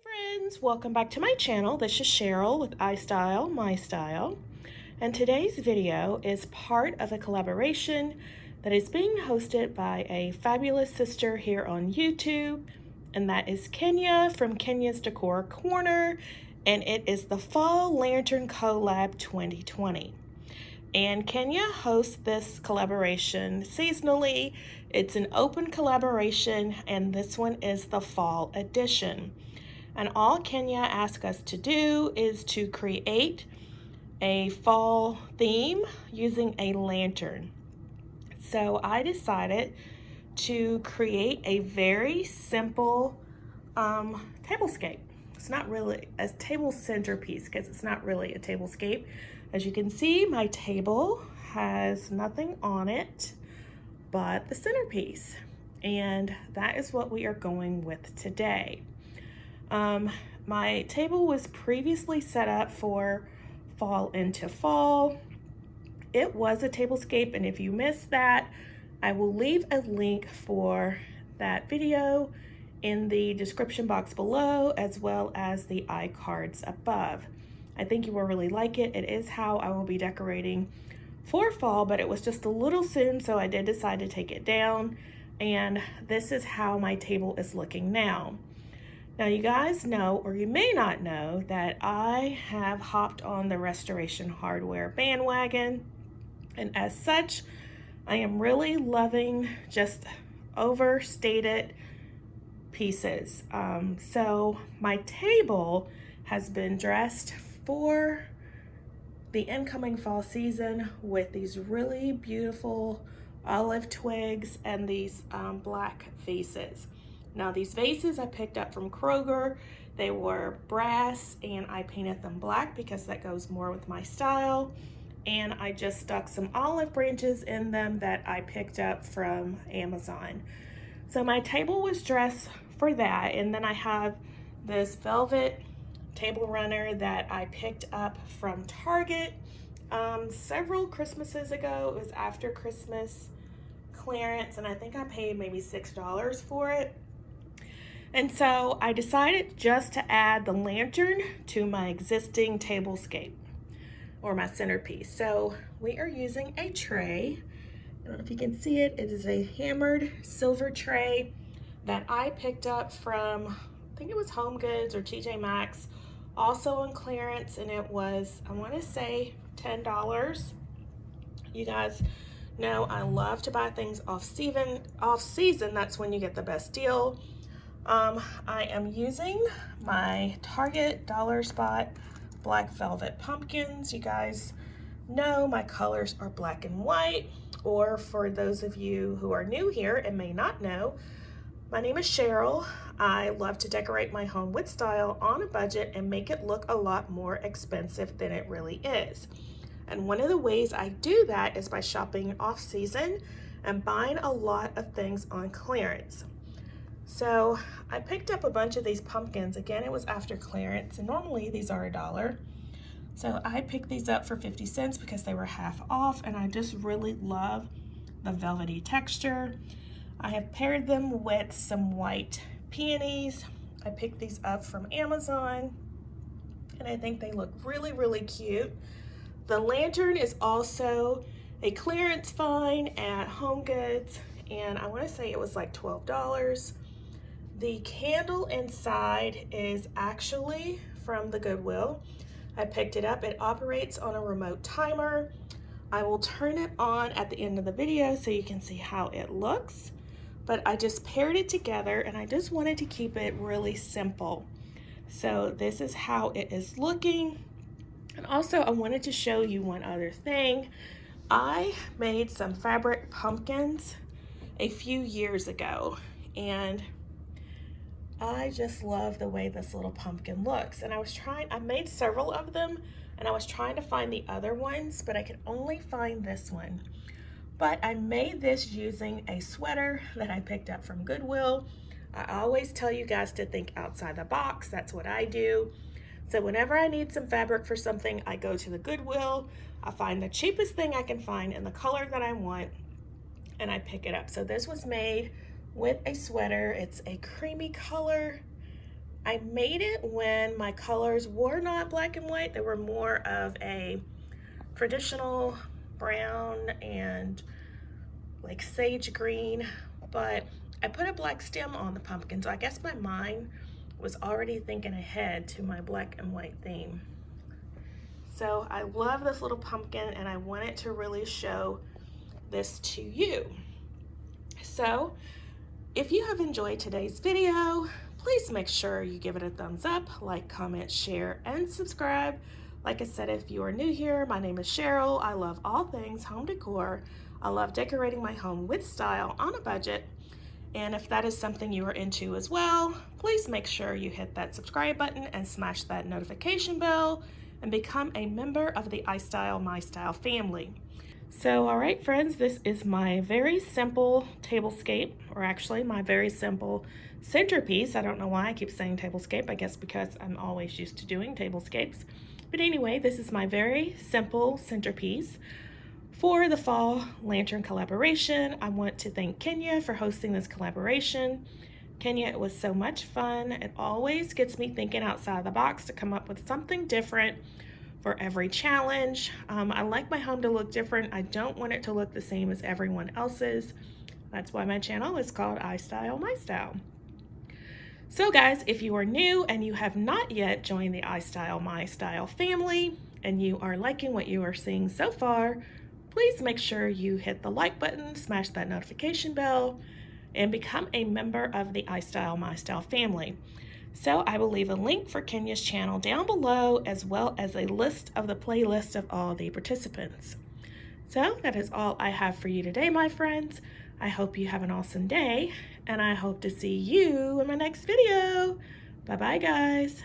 Friends, welcome back to my channel. This is Cheryl with iSTYLEMYSTYLE, and today's video is part of a collaboration that is being hosted by a fabulous sister here on YouTube, and that is Kenya from Kenya's Decor Corner, and it is the Fall Lantern Collab 2020. And Kenya hosts this collaboration seasonally. It's an open collaboration, and this one is the fall edition. And all Kenya asked us to do is to create a fall theme using a lantern. So I decided to create a very simple tablescape. It's not really a table centerpiece because it's not really a tablescape. As you can see, my table has nothing on it but the centerpiece. And that is what we are going with today. My table was previously set up for fall into fall. It was a tablescape, and if you missed that, I will leave a link for that video in the description box below, as well as the iCards above. I think you will really like it. It is how I will be decorating for fall, but it was just a little soon, so I did decide to take it down, and this is how my table is looking now. Now you guys know, or you may not know, that I have hopped on the restoration hardware bandwagon, and as such, I am really loving just overstated pieces. So my table has been dressed for the incoming fall season with these really beautiful olive twigs and these black vases. Now these vases I picked up from Kroger. They were brass and I painted them black because that goes more with my style. And I just stuck some olive branches in them that I picked up from Amazon. So my table was dressed for that. And then I have this velvet table runner that I picked up from Target several Christmases ago. It was after Christmas clearance, and I think I paid maybe $6 for it. And so I decided just to add the lantern to my existing tablescape, or my centerpiece. So we are using a tray. I don't know if you can see it. It is a hammered silver tray that I picked up from, I think it was Home Goods or TJ Maxx, also on clearance, and it was, I want to say, $10. You guys know I love to buy things off season. That's when you get the best deal. I am using my Target Dollar Spot black velvet pumpkins. You guys know my colors are black and white, or for those of you who are new here and may not know, my name is Cheryl. I love to decorate my home with style on a budget and make it look a lot more expensive than it really is. And one of the ways I do that is by shopping off season and buying a lot of things on clearance. So I picked up a bunch of these pumpkins. Again, it was after clearance, and normally these are $1. So I picked these up for 50 cents because they were half off, and I just really love the velvety texture. I have paired them with some white peonies. I picked these up from Amazon, and I think they look really, really cute. The lantern is also a clearance find at Home Goods, and I want to say it was like $12. The candle inside is actually from the Goodwill. I picked it up. It operates on a remote timer. I will turn it on at the end of the video so you can see how it looks. But I just paired it together, and I just wanted to keep it really simple. So this is how it is looking. And also I wanted to show you one other thing. I made some fabric pumpkins a few years ago, and I just love the way this little pumpkin looks. And I made several of them, and I was trying to find the other ones, but I could only find this one. But I made this using a sweater that I picked up from Goodwill. I always tell you guys to think outside the box. That's what I do. So whenever I need some fabric for something, I go to the Goodwill. I find the cheapest thing I can find in the color that I want, and I pick it up. So this was made with a sweater. It's a creamy color, I made it when my colors were not black and white. They were more of a traditional brown and like sage green, but I put a black stem on the pumpkin, so I guess my mind was already thinking ahead to my black and white theme. So I love this little pumpkin and I wanted to really show this to you. So if you have enjoyed today's video, please make sure you give it a thumbs up, like, comment, share, and subscribe. Like I said, if you are new here, my name is Sheryl. I love all things home decor. I love decorating my home with style on a budget. And if that is something you are into as well, please make sure you hit that subscribe button and smash that notification bell and become a member of the iSTYLEMYSTYLE family. So, all right, friends, this is my very simple tablescape, or actually my very simple centerpiece. I don't know why I keep saying tablescape. I guess because I'm always used to doing tablescapes. But anyway, this is my very simple centerpiece for the fall lantern collaboration. I want to thank Kenya for hosting this collaboration. Kenya, it was so much fun. It always gets me thinking outside the box to come up with something different for every challenge. I like my home to look different. I don't want it to look the same as everyone else's. That's why my channel is called iSTYLEMYSTYLE. So guys, if you are new and you have not yet joined the iSTYLEMYSTYLE family and you are liking what you are seeing so far, please make sure you hit the like button, smash that notification bell, and become a member of the iSTYLEMYSTYLE family. So I will leave a link for Kenya's channel down below, as well as a list of the playlist of all the participants. So that is all I have for you today, my friends. I hope you have an awesome day, and I hope to see you in my next video. Bye-bye, guys.